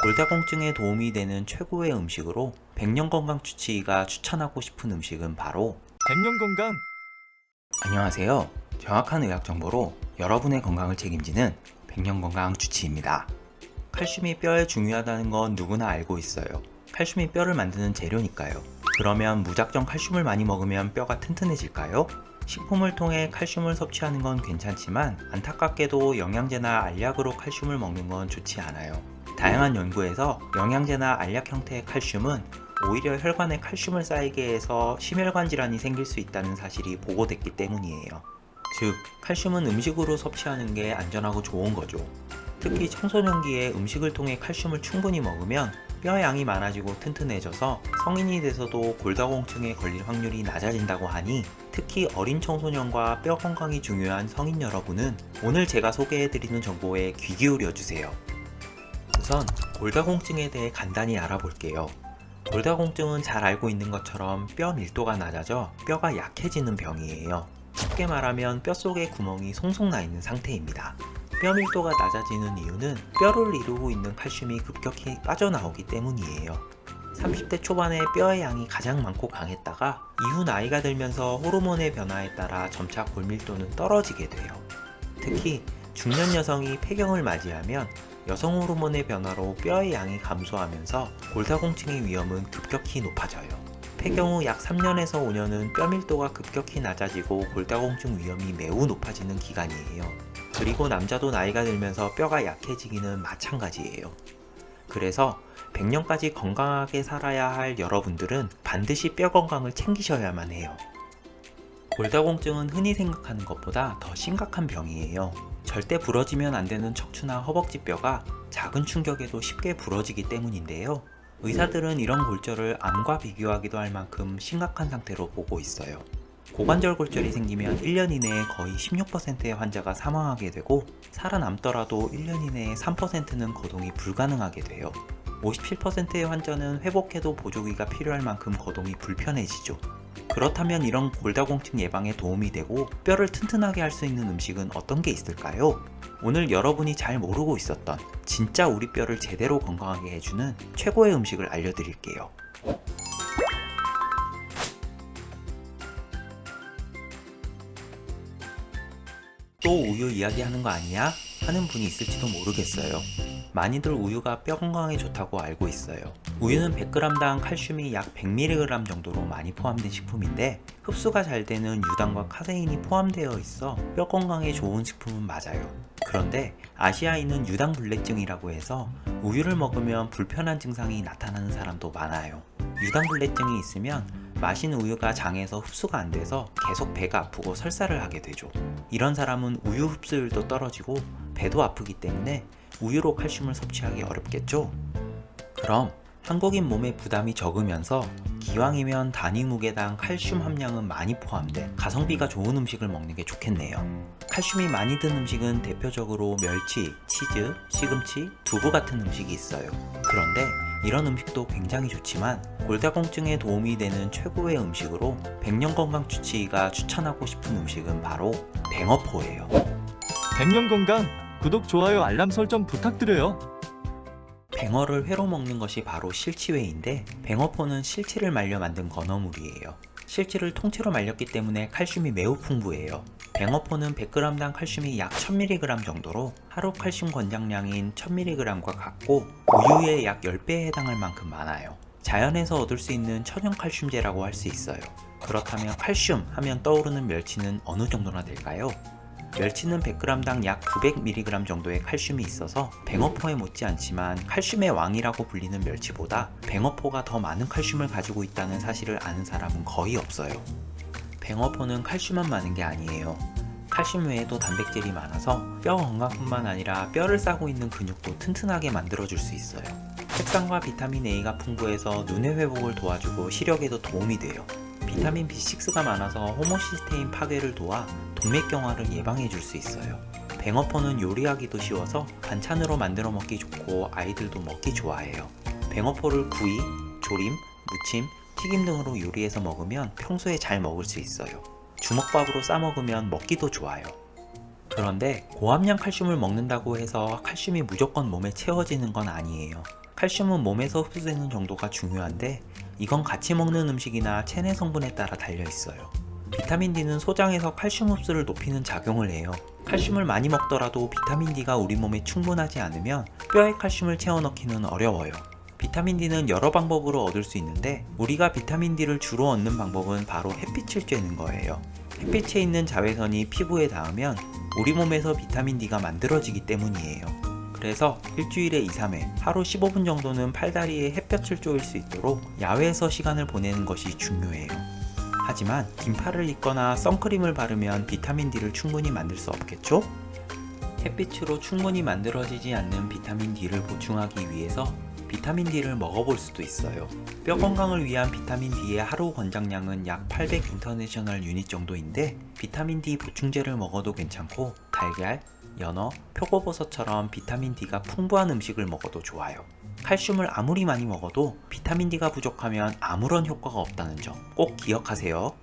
골다공증에 도움이 되는 최고의 음식으로 백년건강추치기가 추천하고 싶은 음식은 바로 백년건강. 안녕하세요. 정확한 의학 정보로 여러분의 건강을 책임지는 백년건강추치입니다. 칼슘이 뼈에 중요하다는 건 누구나 알고 있어요. 칼슘이 뼈를 만드는 재료니까요. 그러면 무작정 칼슘을 많이 먹으면 뼈가 튼튼해질까요? 식품을 통해 칼슘을 섭취하는 건 괜찮지만 안타깝게도 영양제나 알약으로 칼슘을 먹는 건 좋지 않아요. 다양한 연구에서 영양제나 알약 형태의 칼슘은 오히려 혈관에 칼슘을 쌓이게 해서 심혈관 질환이 생길 수 있다는 사실이 보고됐기 때문이에요. 즉, 칼슘은 음식으로 섭취하는 게 안전하고 좋은 거죠. 특히 청소년기에 음식을 통해 칼슘을 충분히 먹으면 뼈 양이 많아지고 튼튼해져서 성인이 돼서도 골다공증에 걸릴 확률이 낮아진다고 하니 특히 어린 청소년과 뼈 건강이 중요한 성인 여러분은 오늘 제가 소개해드리는 정보에 귀 기울여 주세요. 우선 골다공증에 대해 간단히 알아볼게요. 골다공증은 잘 알고 있는 것처럼 뼈 밀도가 낮아져 뼈가 약해지는 병이에요. 쉽게 말하면 뼛속에 구멍이 송송 나 있는 상태입니다. 뼈 밀도가 낮아지는 이유는 뼈를 이루고 있는 칼슘이 급격히 빠져나오기 때문이에요. 30대 초반에 뼈의 양이 가장 많고 강했다가 이후 나이가 들면서 호르몬의 변화에 따라 점차 골밀도는 떨어지게 돼요. 특히 중년 여성이 폐경을 맞이하면 여성 호르몬의 변화로 뼈의 양이 감소하면서 골다공증의 위험은 급격히 높아져요. 폐경 후 약 3년에서 5년은 뼈 밀도가 급격히 낮아지고 골다공증 위험이 매우 높아지는 기간이에요. 그리고 남자도 나이가 들면서 뼈가 약해지기는 마찬가지예요. 그래서 100년까지 건강하게 살아야 할 여러분들은 반드시 뼈 건강을 챙기셔야만 해요. 골다공증은 흔히 생각하는 것보다 더 심각한 병이에요. 절대 부러지면 안 되는 척추나 허벅지 뼈가 작은 충격에도 쉽게 부러지기 때문인데요. 의사들은 이런 골절을 암과 비교하기도 할 만큼 심각한 상태로 보고 있어요. 고관절 골절이 생기면 1년 이내에 거의 16%의 환자가 사망하게 되고 살아남더라도 1년 이내에 3%는 거동이 불가능하게 돼요. 57%의 환자는 회복해도 보조기가 필요할 만큼 거동이 불편해지죠. 그렇다면 이런 골다공증 예방에 도움이 되고 뼈를 튼튼하게 할 수 있는 음식은 어떤 게 있을까요? 오늘 여러분이 잘 모르고 있었던 진짜 우리 뼈를 제대로 건강하게 해주는 최고의 음식을 알려드릴게요. 또 우유 이야기하는 거 아니야? 하는 분이 있을지도 모르겠어요. 많이들 우유가 뼈 건강에 좋다고 알고 있어요. 우유는 100g당 칼슘이 약 100mg 정도로 많이 포함된 식품인데 흡수가 잘 되는 유당과 카세인이 포함되어 있어 뼈 건강에 좋은 식품은 맞아요. 그런데 아시아인은 유당불내증이라고 해서 우유를 먹으면 불편한 증상이 나타나는 사람도 많아요. 유당불내증이 있으면 마신 우유가 장에서 흡수가 안 돼서 계속 배가 아프고 설사를 하게 되죠. 이런 사람은 우유 흡수율도 떨어지고 배도 아프기 때문에 우유로 칼슘을 섭취하기 어렵겠죠? 그럼 한국인 몸에 부담이 적으면서 기왕이면 단위 무게당 칼슘 함량은 많이 포함된 가성비가 좋은 음식을 먹는 게 좋겠네요. 칼슘이 많이 든 음식은 대표적으로 멸치, 치즈, 시금치, 두부 같은 음식이 있어요. 그런데 이런 음식도 굉장히 좋지만 골다공증에 도움이 되는 최고의 음식으로 백년건강추치기가 추천하고 싶은 음식은 바로 뱅어포예요. 백년건강. 구독, 좋아요, 알람 설정 부탁드려요. 뱅어를 회로 먹는 것이 바로 실치회인데 뱅어포는 실치를 말려 만든 건어물이에요. 실치를 통째로 말렸기 때문에 칼슘이 매우 풍부해요. 뱅어포는 100g당 칼슘이 약 1000mg 정도로 하루 칼슘 권장량인 1000mg과 같고 우유의 약 10배에 해당할 만큼 많아요. 자연에서 얻을 수 있는 천연 칼슘제라고 할 수 있어요. 그렇다면 칼슘 하면 떠오르는 멸치는 어느 정도나 될까요? 멸치는 100g당 약 900mg 정도의 칼슘이 있어서 뱅어포에 못지않지만 칼슘의 왕이라고 불리는 멸치보다 뱅어포가 더 많은 칼슘을 가지고 있다는 사실을 아는 사람은 거의 없어요. 뱅어포는 칼슘만 많은 게 아니에요. 칼슘 외에도 단백질이 많아서 뼈 건강뿐만 아니라 뼈를 싸고 있는 근육도 튼튼하게 만들어줄 수 있어요. 색상과 비타민 A가 풍부해서 눈의 회복을 도와주고 시력에도 도움이 돼요. 비타민 B6가 많아서 호모시스테인 파괴를 도와 동맥경화를 예방해 줄 수 있어요. 뱅어포는 요리하기도 쉬워서 반찬으로 만들어 먹기 좋고 아이들도 먹기 좋아해요. 뱅어포를 구이, 조림, 무침, 튀김 등으로 요리해서 먹으면 평소에 잘 먹을 수 있어요. 주먹밥으로 싸 먹으면 먹기도 좋아요. 그런데 고함량 칼슘을 먹는다고 해서 칼슘이 무조건 몸에 채워지는 건 아니에요. 칼슘은 몸에서 흡수되는 정도가 중요한데 이건 같이 먹는 음식이나 체내 성분에 따라 달려 있어요. 비타민 D는 소장에서 칼슘 흡수를 높이는 작용을 해요. 칼슘을 많이 먹더라도 비타민 D가 우리 몸에 충분하지 않으면 뼈에 칼슘을 채워 넣기는 어려워요. 비타민 D는 여러 방법으로 얻을 수 있는데 우리가 비타민 D를 주로 얻는 방법은 바로 햇빛을 쬐는 거예요. 햇빛에 있는 자외선이 피부에 닿으면 우리 몸에서 비타민 D가 만들어지기 때문이에요. 그래서 일주일에 2-3회, 하루 15분 정도는 팔다리에 햇볕을 쬐일 수 있도록 야외에서 시간을 보내는 것이 중요해요. 하지만 긴팔을 입거나 선크림을 바르면 비타민 D를 충분히 만들 수 없겠죠? 햇빛으로 충분히 만들어지지 않는 비타민 D를 보충하기 위해서 비타민 D를 먹어볼 수도 있어요. 뼈 건강을 위한 비타민 D의 하루 권장량은 약 800 인터내셔널 유닛 정도인데 비타민 D 보충제를 먹어도 괜찮고 달걀, 연어, 표고버섯처럼 비타민 D가 풍부한 음식을 먹어도 좋아요. 칼슘을 아무리 많이 먹어도 비타민 D가 부족하면 아무런 효과가 없다는 점 꼭 기억하세요.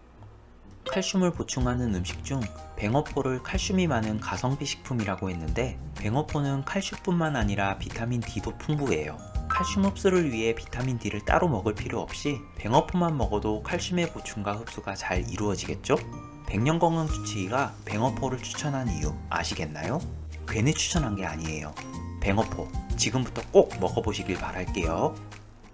칼슘을 보충하는 음식 중 뱅어포를 칼슘이 많은 가성비 식품이라고 했는데 뱅어포는 칼슘뿐만 아니라 비타민 D도 풍부해요. 칼슘 흡수를 위해 비타민 D를 따로 먹을 필요 없이 뱅어포만 먹어도 칼슘의 보충과 흡수가 잘 이루어지겠죠? 백년건강주치의가 뱅어포를 추천한 이유 아시겠나요? 괜히 추천한 게 아니에요. 뱅어포 지금부터 꼭 먹어보시길 바랄게요.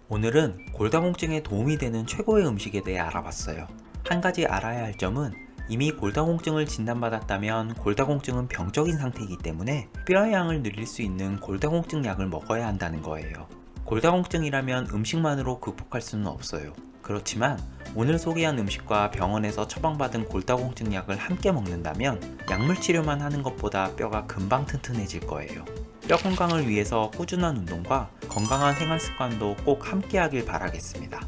오늘은 골다공증에 도움이 되는 최고의 음식에 대해 알아봤어요. 한 가지 알아야 할 점은 이미 골다공증을 진단받았다면 골다공증은 병적인 상태이기 때문에 뼈의 양을 늘릴 수 있는 골다공증 약을 먹어야 한다는 거예요. 골다공증이라면 음식만으로 극복할 수는 없어요. 그렇지만 오늘 소개한 음식과 병원에서 처방받은 골다공증 약을 함께 먹는다면 약물 치료만 하는 것보다 뼈가 금방 튼튼해질 거예요. 뼈 건강을 위해서 꾸준한 운동과 건강한 생활 습관도 꼭 함께 하길 바라겠습니다.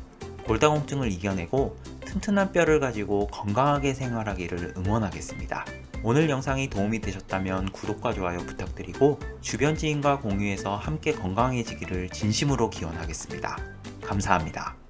골다공증을 이겨내고 튼튼한 뼈를 가지고 건강하게 생활하기를 응원하겠습니다. 오늘 영상이 도움이 되셨다면 구독과 좋아요 부탁드리고 주변 지인과 공유해서 함께 건강해지기를 진심으로 기원하겠습니다. 감사합니다.